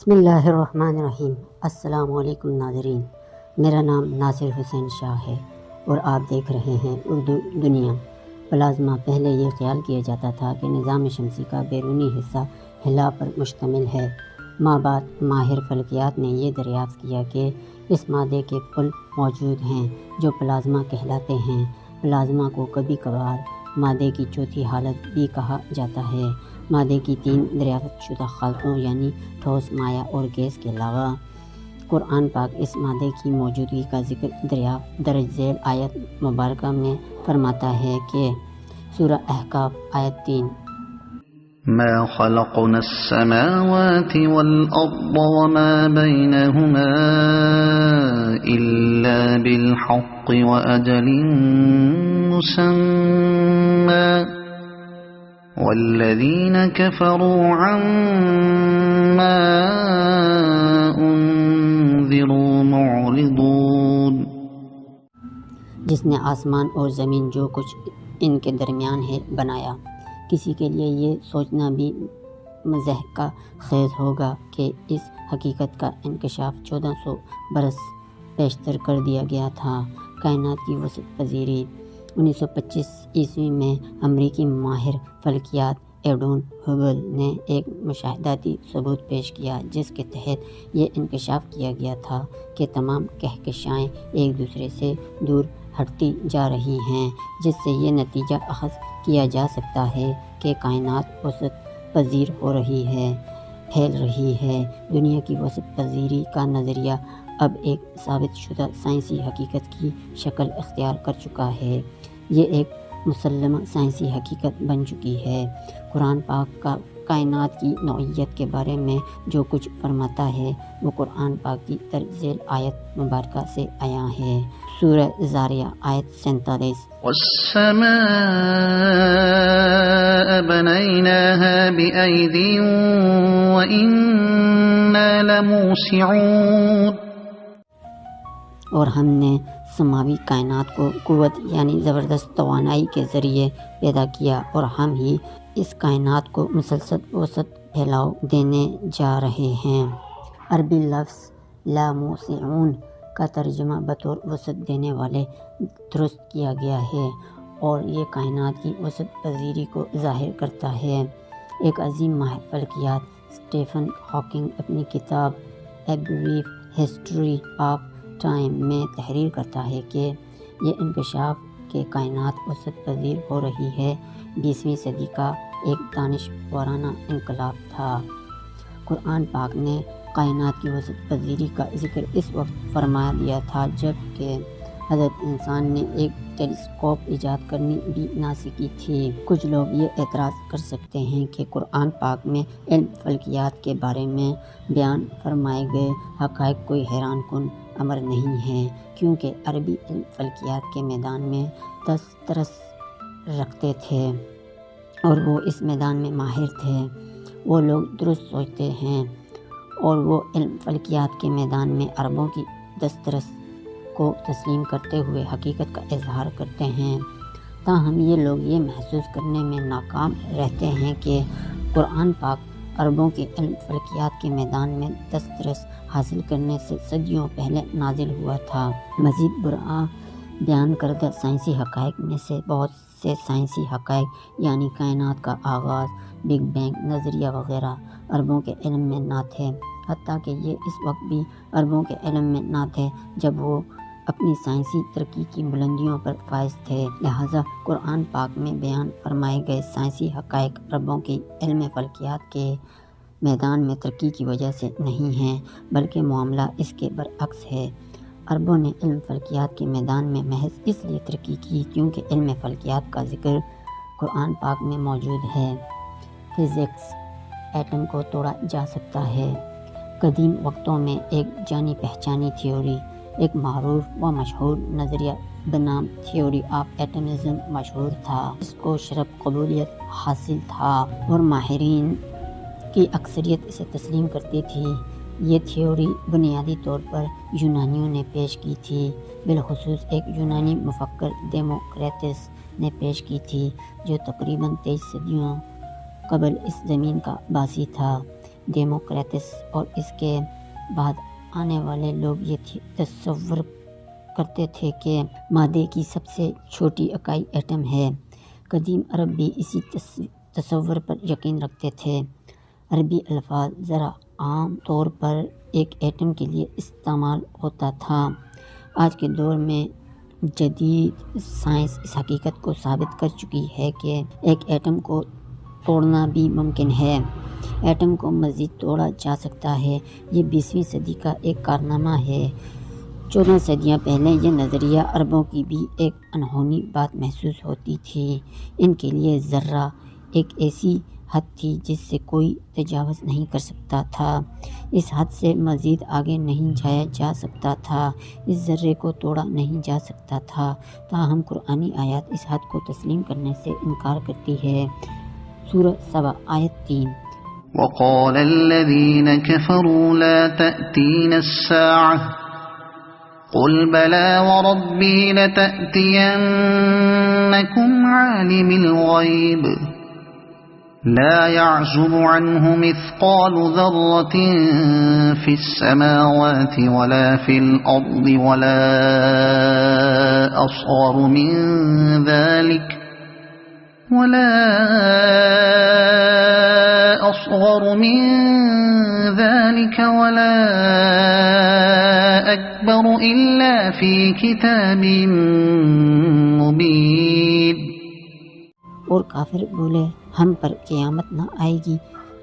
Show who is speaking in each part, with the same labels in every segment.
Speaker 1: بسم اللہ الرحمن الرحیم۔ السلام علیکم ناظرین، میرا نام ناصر حسین شاہ ہے اور آپ دیکھ رہے ہیں اردو دنیا۔ پلازما پہلے یہ خیال کیا جاتا تھا کہ نظام شمسی کا بیرونی حصہ ہلا پر مشتمل ہے۔ بعد ماہر فلکیات نے یہ دریافت کیا کہ اس مادے کے پل موجود ہیں جو پلازما کہلاتے ہیں۔ پلازما کو کبھی کبھار مادے کی چوتھی حالت بھی کہا جاتا ہے۔ مادے کی 3 دریافت شدہ حالتوں یعنی ٹھوس، مائع اور گیس کے علاوہ قرآن پاک اس مادے کی موجودگی کا ذکر دریافت درج ذیل آیت مبارکہ میں فرماتا ہے کہ سورہ احقاف آیت 3
Speaker 2: ما خلقنا السماوات والأرض وما بينهما إلا بالحق وأجل مسمى والذين كفروا عما أنذروا معرضون۔
Speaker 1: جس نے آسمان اور زمین جو کچھ ان کے درمیان ہے بنایا۔ کسی کے لیے یہ سوچنا بھی مزاح کا خیز ہوگا کہ اس حقیقت کا انکشاف 1400 برس پیشتر کر دیا گیا تھا۔ کائنات کی وسعت پذیری 1925 عیسوی میں امریکی ماہر فلکیات ایڈون ہبل نے ایک مشاہداتی ثبوت پیش کیا جس کے تحت یہ انکشاف کیا گیا تھا کہ تمام کہکشائیں ایک دوسرے سے دور ہٹتی جا رہی ہیں، جس سے یہ نتیجہ اخذ کیا جا سکتا ہے کہ کائنات وسعت پذیر ہو رہی ہے، پھیل رہی ہے۔ دنیا کی وسعت پذیری کا نظریہ اب ایک ثابت شدہ سائنسی حقیقت کی شکل اختیار کر چکا ہے۔ یہ ایک مسلمہ سائنسی حقیقت بن چکی ہے۔ قرآن پاک کا کائنات کی نوعیت کے بارے میں جو کچھ فرماتا ہے وہ قرآن پاک کی درج ذیل آیت مبارکہ سے عیاں ہے۔ سورہ زاریہ آیت 47
Speaker 2: والسماء بنيناها بأيد وإنا لموسعون۔
Speaker 1: اور ہم نے سماوی کائنات کو قوت یعنی زبردست توانائی کے ذریعے پیدا کیا اور ہم ہی اس کائنات کو مسلسل وسعت پھیلاؤ دینے جا رہے ہیں۔ عربی لفظ لاموسعون کا ترجمہ بطور وسعت دینے والے درست کیا گیا ہے اور یہ کائنات کی وسعت پذیری کو ظاہر کرتا ہے۔ ایک عظیم ماہر فلکیات اسٹیفن ہاکنگ اپنی کتاب a brief history of time میں تحریر کرتا ہے کہ یہ انکشاف کہ کائنات وسعت پذیر ہو رہی ہے 20ویں صدی کا ایک دانشورانہ انقلاب تھا۔ قرآن پاک نے کائنات کی وسعت پذیری کا ذکر اس وقت فرما دیا تھا جب کہ حضرت انسان نے ایک ٹیلیسکوپ ایجاد کرنی بھی نہ سیکھی تھی۔ کچھ لوگ یہ اعتراض کر سکتے ہیں کہ قرآن پاک میں علم فلکیات کے بارے میں بیان فرمائے گئے حقائق کوئی حیران کن امر نہیں ہے، کیونکہ عربی علم فلکیات کے میدان میں دسترس رکھتے تھے اور وہ اس میدان میں ماہر تھے۔ وہ لوگ درست سوچتے ہیں اور وہ علم فلکیات کے میدان میں عربوں کی دسترس کو تسلیم کرتے ہوئے حقیقت کا اظہار کرتے ہیں۔ تاہم یہ لوگ یہ محسوس کرنے میں ناکام رہتے ہیں کہ قرآن پاک عربوں کے علم فلکیات کے میدان میں دسترس حاصل کرنے سے صدیوں پہلے نازل ہوا تھا۔ مزید برآں بیان کردہ سائنسی حقائق میں سے بہت سے سائنسی حقائق یعنی کائنات کا آغاز، بگ بینگ نظریہ وغیرہ عربوں کے علم میں نہ تھے، حتیٰ کہ یہ اس وقت بھی عربوں کے علم میں نہ تھے جب وہ اپنی سائنسی ترقی کی بلندیوں پر فائز تھے۔ لہٰذا قرآن پاک میں بیان فرمائے گئے سائنسی حقائق عربوں کی علم فلکیات کے میدان میں ترقی کی وجہ سے نہیں ہیں، بلکہ معاملہ اس کے برعکس ہے۔ عربوں نے علم فلکیات کے میدان میں محض اس لیے ترقی کی کیونکہ علم فلکیات کا ذکر قرآن پاک میں موجود ہے۔ فزکس ایٹم کو توڑا جا سکتا ہے۔ قدیم وقتوں میں ایک جانی پہچانی تھیوری، ایک معروف و مشہور نظریہ بنام تھیوری آف ایٹمزم مشہور تھا، اس کو شرف قبولیت حاصل تھا اور ماہرین کی اکثریت اسے تسلیم کرتی تھی۔ یہ تھیوری بنیادی طور پر یونانیوں نے پیش کی تھی، بالخصوص ایک یونانی مفکر دیموکریٹس نے پیش کی تھی جو تقریباً 23 صدیوں قبل اس زمین کا باسی تھا۔ ڈیموکریٹس اور اس کے بعد آنے والے لوگ یہ تصور کرتے تھے کہ مادے کی سب سے چھوٹی اکائی ایٹم ہے۔ قدیم عرب بھی اسی تصور پر یقین رکھتے تھے۔ عربی الفاظ ذرا عام طور پر ایک ایٹم کے لیے استعمال ہوتا تھا۔ آج کے دور میں جدید سائنس اس حقیقت کو ثابت کر چکی ہے کہ ایک ایٹم کو توڑنا بھی ممکن ہے۔ ایٹم کو مزید توڑا جا سکتا ہے۔ یہ 20ویں صدی کا ایک کارنامہ ہے۔ 14 صدیاں پہلے یہ نظریہ عربوں کی بھی ایک انہونی بات محسوس ہوتی تھی۔ ان کے لیے ذرہ ایک ایسی حد تھی جس سے کوئی تجاوز نہیں کر سکتا تھا۔ اس حد سے مزید آگے نہیں جایا جا سکتا تھا۔ اس ذرے کو توڑا نہیں جا سکتا تھا۔ تاہم قرآنی آیات اس حد کو تسلیم کرنے سے انکار کرتی ہے۔ سورہ سبا آیت 3۔
Speaker 2: وقال الذين كفروا لا تأتينا الساعة قل بلى وربي لتأتينكم عالم الغيب لا يعزب عنه مثقال ذرة في السماوات ولا في الأرض ولا أصغر من ذلك ولا أكبر إلا في كتاب مبين۔
Speaker 1: اور کافر بولے ہم پر قیامت نہ آئے گی۔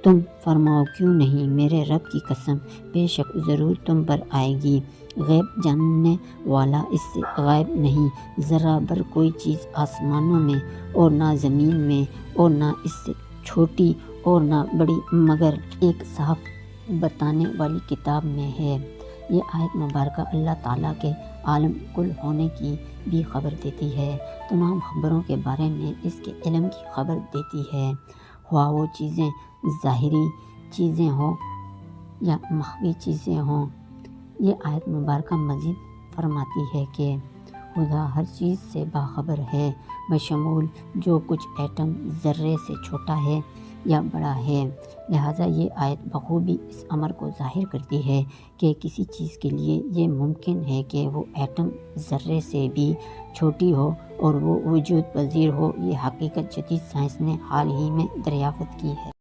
Speaker 1: تم فرماؤ کیوں نہیں، میرے رب کی قسم بے شک ضرور تم پر آئے گی۔ غیب جاننے والا اس سے غائب نہیں، ذرہ بر کوئی چیز آسمانوں میں اور نہ زمین میں اور نہ اس سے چھوٹی اور نہ بڑی مگر ایک صاف بتانے والی کتاب میں ہے۔ یہ آیت مبارکہ اللہ تعالیٰ کے عالم کل ہونے کی بھی خبر دیتی ہے، تمام خبروں کے بارے میں اس کے علم کی خبر دیتی ہے، خواہ وہ چیزیں ظاہری چیزیں ہوں یا مخفی چیزیں ہوں۔ یہ آیت مبارکہ مزید فرماتی ہے کہ خدا ہر چیز سے باخبر ہے، بشمول جو کچھ ایٹم ذرے سے چھوٹا ہے یا بڑا ہے۔ لہٰذا یہ آیت بخوبی اس امر کو ظاہر کرتی ہے کہ کسی چیز کے لیے یہ ممکن ہے کہ وہ ایٹم ذرے سے بھی چھوٹی ہو اور وہ وجود پذیر ہو۔ یہ حقیقت جدید سائنس نے حال ہی میں دریافت کی ہے۔